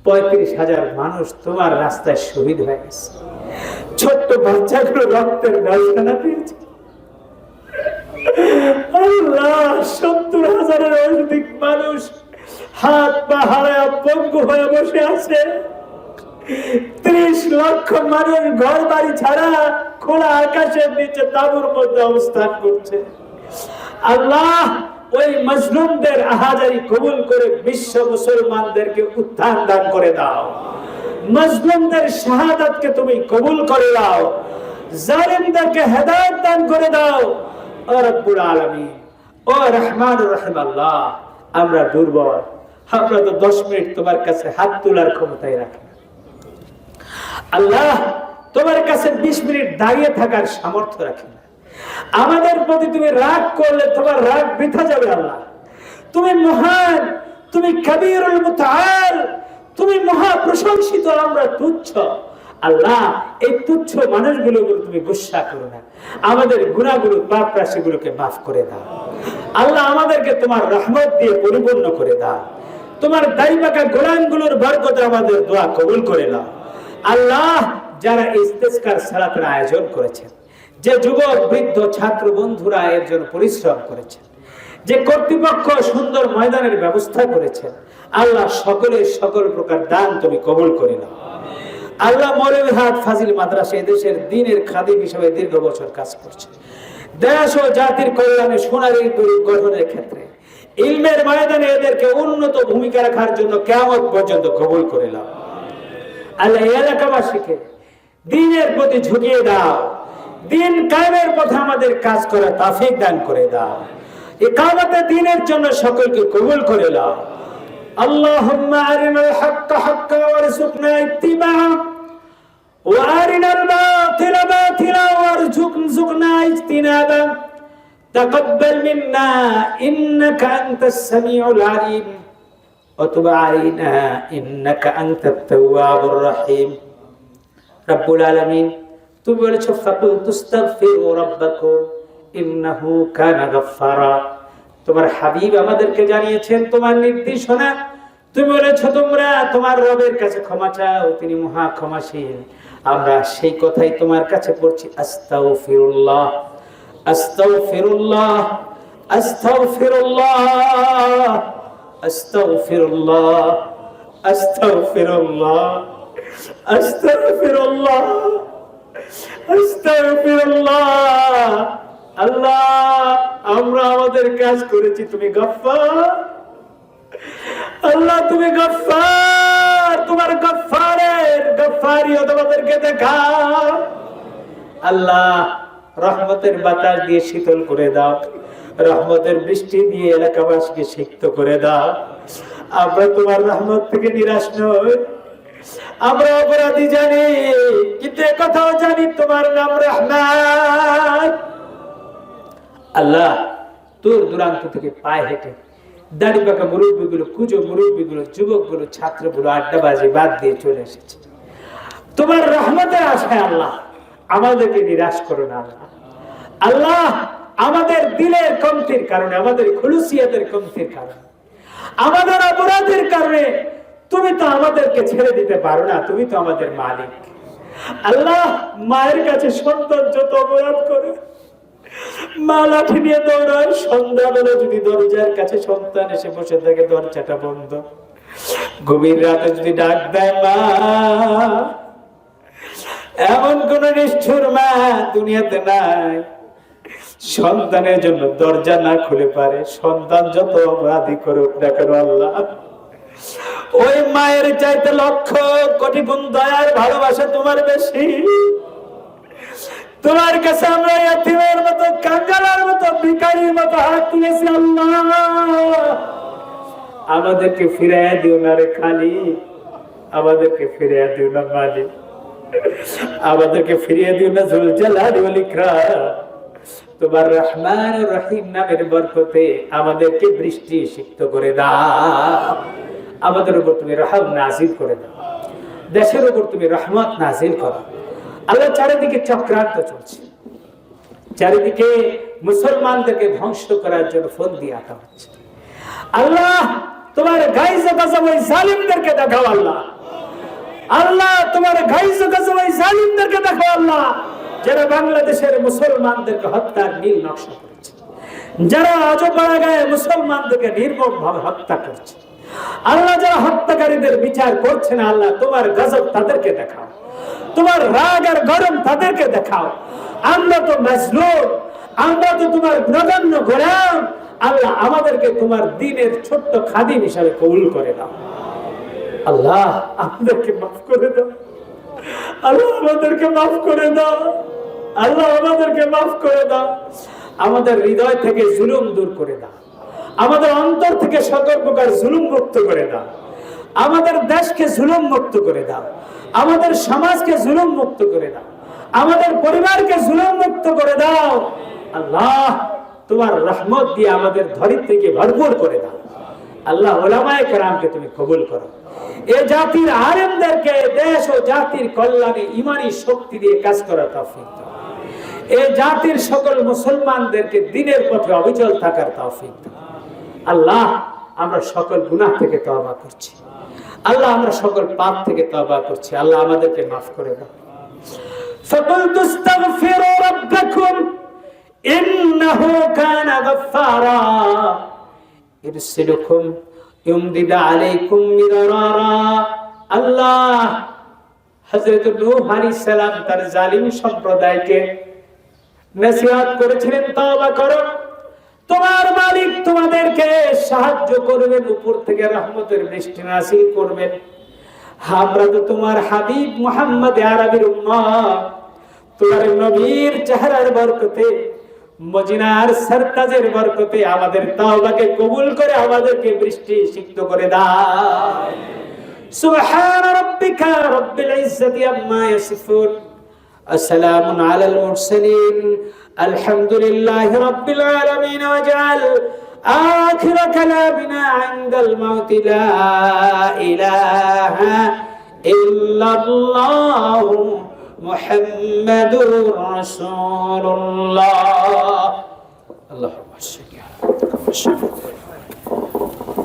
35,000 মানুষ তোমার রাস্তায় শহীদ হয়ে গেছে, ছোট্ট বাচ্চাগুলো রক্তের ব্যবস্থা পেয়েছে। আল্লাহ, 70,000-এর অধিক মানুষ হাত পা হারায় পঙ্গু হয়ে বসে আছে। 30 লক্ষ মানুষ ঘর বাড়ি ছাড়া খোলা আকাশের নিচে তাঁবুর মধ্যে অবস্থান করছে। আল্লাহ, ওই মজলুমদের আহাজারি কবুল করে বিশ্ব মুসলমানদেরকে উত্থান দান করে দাও, মজলুমদের শাহাদাতকে তুমি কবুল করে দাও, জালিমদেরকে হেদায়েত দান করে দাও। ও রব্বুল আলামিন, ও রহমানুর রহিম, আল্লাহ, আমরা দুর্বল, আমরা তো 10 মিনিট তোমার কাছে হাত তোলার ক্ষমতাই রাখি না। আল্লাহ, তোমার কাছে 20 মিনিট দাঁড়িয়ে থাকার সামর্থ্য রাখি না। আমাদের প্রতি তুমি রাগ করলে তোমার রাগ বৃথা যাবে। আল্লাহ, তুমি মহান, তুমি কবীরুল মুতাআল, তুমি মহা প্রশংসিত, আমরা তুচ্ছ। আল্লাহ, এই তুচ্ছ মানুষগুলোকে তুমি গুসা করো না, আমাদের গুনাহগুলো পাপ রাশিগুলোকে মাফ করে দাও। আল্লাহ, আমাদেরকে তোমার রহমত দিয়ে পরিপূর্ণ করে দাও, তোমার দাইবাকা গোলামগুলোর বরকতে আমাদের দোয়া কবুল করে নাও। আল্লাহ, যারা ইস্তেসকার সালাতের আয়োজন করেছেন, যে যুবক বৃদ্ধ ছাত্র বন্ধুরা এর জন্য পরিশ্রম করেছেন, যে কর্তৃপক্ষ সুন্দর ময়দানের ব্যবস্থা করেছেন, আল্লাহ, সকলের সকল প্রকার দান তুমি কবুল করে নাও। আল্লাহ, মৌলভীহাট ফাজিল মাদ্রাসা দেশের দ্বীনের খাদিম হিসেবে দীর্ঘ বছর কাজ করছে। দেশ ও জাতির কল্যাণে সোনালী গঠনের ক্ষেত্রে ইলমের ময়দানে এদেরকে উন্নত ভূমিকা রাখার জন্য কিয়ামত পর্যন্ত কবুল করে নাও। আল্লাহ, এলাকাবাসীকে দ্বীনের প্রতি ঝুঁকিয়ে দাও, দ্বীন কায়েমের পথে আমাদের কাজ করার তৌফিক দান করে দাও। ইকামতে দ্বীনের জন্য সকলকে কবুল করে নাও। اللهم أرنا الحق حقا وارزقنا اتباعه وأرنا الباطل باطلا وارزقنا اجتنابه تقبل منا إنك أنت السميع العليم وتب علينا إنك أنت التواب الرحيم رب العالمين তুমি বলেছো ফাকুলতু আস্তাগফিরু রাব্বাকুম ইন্নাহু কানা গাফফারা। তোমার হাবিব আমাদেরকে জানিয়েছেন তোমার নির্দেশনা, তুমি বলেছো তোমরা তোমার রবের কাছে ক্ষমা চাও, তিনি মহা ক্ষমাশীল। আমরা সেই কথাই তোমার কাছে পড়ছি, আস্তাগফিরুল্লাহ আস্তাগফিরুল্লাহ আস্তাগফিরুল্লাহ আস্তাগফিরুল্লাহ আস্তাগফিরুল্লাহ আস্তাগফিরুল্লাহ আস্তাগফিরুল্লাহ। আল্লাহ, আমরা আমাদের কাজ করেছি, তুমি গফফার। আল্লাহ তুমি গফফার, তোমার গফফারের গফফারিও তোমাদেরকে দেখাও। আল্লাহ রহমতের বাতাস দিয়ে শীতল করে দাও, রহমতের বৃষ্টি দিয়ে এলাকাবাসীকে সিক্ত করে দাও। আমরা তোমার রহমত থেকে নিরাশ নই, আমরা অপরাধী জানি, কিন্তু একথাও জানি তোমার নাম রহমান। আল্লাহ দূর দূরান্ত থেকে পায়ে হেঁটে দাড়ি পাকা মুরব্বীগুলো, কুজো মুরব্বীগুলো, যুবকগুলো, ছাত্রগুলো আড্ডাবাজি বাদ দিয়ে চলে এসেছে তোমার রহমতের আশায়। আল্লাহ আমাদেরকে নিরাশ করো না। আল্লাহ আল্লাহ আমাদের দিলের কমতির কারণে, আমাদের খুলুসিয়াতের কমতির কারণে, আমাদের অপরাধের কারণে তুমি তো আমাদেরকে ছেড়ে দিতে পারো না, তুমি তো আমাদের মালিক। আল্লাহ মায়ের কাছে সন্তান যত অপরাধ করে, মা লাঠি নিয়ে দৌড়ায়, সন্ধ্যাবেলা যদি দরজার কাছে সন্তান এসে বসে থাকে দরজাটা বন্ধ, গভীর রাতে যদি ডাক দেয় মা, এমন কোন নিষ্ঠুর মা দুনিয়াতে নাই সন্তানের জন্য দরজা না খুলে পারে। সন্তান যত অপরাধী করুক না কেন আল্লাহ, ওই মায়ের চাইতে লক্ষ কোটি গুণ দয়ার ভালোবাসা তোমার বেশি। তোমার কাছে আমরা ইয়াতীমের মতো, কাঙ্গালের মতো, ভিখারির মতো হাত তুলেছি। আল্লাহ আমাদেরকে ফিরাইয়া দিও না রে খালি, আমাদেরকে ফিরাইয়া দিও না মালিক, আমাদেরকে ফিরিয়ে দিও না যুল জালালি ওয়াল ইকরাম। তোমার রহমান ও রহিম নামের বরকতে আমাদেরকে বৃষ্টি সিক্ত করে দাও, আমাদের উপর তুমি রহম নাজিল করে দাও, দেশের উপর তুমি রহমত নাজিল করো। আল্লাহ চারিদিকে চক্রান্ত চলছে, চারিদিকে মুসলমানদেরকে ধ্বংস করার জন্য ফোন দিয়ে আঁকা হচ্ছে। আল্লাহ তোমার গাইজে গাজব ওই জালিমদেরকে দেখাও। আল্লাহ আল্লাহ তোমার গাইজে গাজব ওই জালিমদেরকে দেখাও। আল্লাহ যারা বাংলাদেশের মুসলমানদেরকে হত্যার নীল নকশা করেছে, যারা আজপাড়াগাঁয়ে মুসলমানদেরকে নির্মম ভাবে হত্যা করছে, আল্লাহ যারা হত্যাকারীদের বিচার করছে না, আল্লাহ তোমার গজব তাদেরকে দেখাও, তোমার রাগ আর গরম তাদেরকে দেখাও। আমরা তো মাজলুম, আমরা তো তোমার নগণ্য গোলাম। আল্লাহ আমাদেরকে তোমার দ্বীনের ছোট্ট খাদিম হিসাবে কবুল করে দাও। আল্লাহ আমাদেরকে মাফ করে দাও, আল্লাহ আমাদেরকে মাফ করে দাও, আল্লাহ আমাদেরকে মাফ করে দাও। আমাদের হৃদয় থেকে জুলুম দূর করে দাও, আমাদের অন্তর থেকে সকল প্রকার জুলুম মুক্ত করে দাও, আমাদের দেশকে জুলুম মুক্ত করে দাও, আমাদের সমাজকে জুলুম মুক্ত করে দাও, আমাদের পরিবারকে জুলুম মুক্ত করে দাও। আল্লাহ তোমার রহমত দিয়ে আমাদের ধরিত্রীকে ভরপুর করে দাও। আল্লাহ উলামায়ে কেরামকে তুমি কবুল করো, এ জাতির আলেমদেরকে দেশ ও জাতির কল্যাণে ঈমানি শক্তি দিয়ে কাজ করার তৌফিক দাও। এই জাতির সকল মুসলমানদেরকে দ্বীনের পথে অবিচল থাকার তৌফিক দাও। আল্লাহ আমরা সকল গুনাহ থেকে তওবা করছি, আল্লাহ আমরা সকল পাপ থেকে তওবা করছি। আল্লাহ আমাদেরকে মাফ করে দাও। فَقُلْتُ اسْتَغْفِرُوا رَبَّكُمْ إِنَّهُ كَانَ غَفَّارًا يُرْسِلُكُمْ يُمْدِدْ عَلَيْكُمْ مِدْرَارًا। আল্লাহ হযরত নূহ আলাইহিস সালাম তার জালিম সম্প্রদায়কে নসিহত করেছিলেন, তওবা করো, তোমার মালিক তোমাদেরকে সাহায্য করবেন, উপর থেকে রহমতের বৃষ্টি নাযিল করবেন। আমরা তো তোমার হাবিব মুহাম্মদ আরবির উম্মত, তোমার নবীর চেহারার বরকতে, মদিনার সরতাজের বরকতে আমাদের তওবাকে কবুল করে আমাদেরকে বৃষ্টি সিক্ত করে দাও। সুবহান রাব্বিকা রাব্বিল ইজ্জাতি আম্মা ইয়াসিফুন, আসসালামুন আলাল মুরসালিন, আলহামদুলিল্লাহি রাব্বিল আলামিন। ওয়াজআল آخر كلامنا عند الموت لا إله إلا الله محمد رسول الله. اللهم صل على محمد.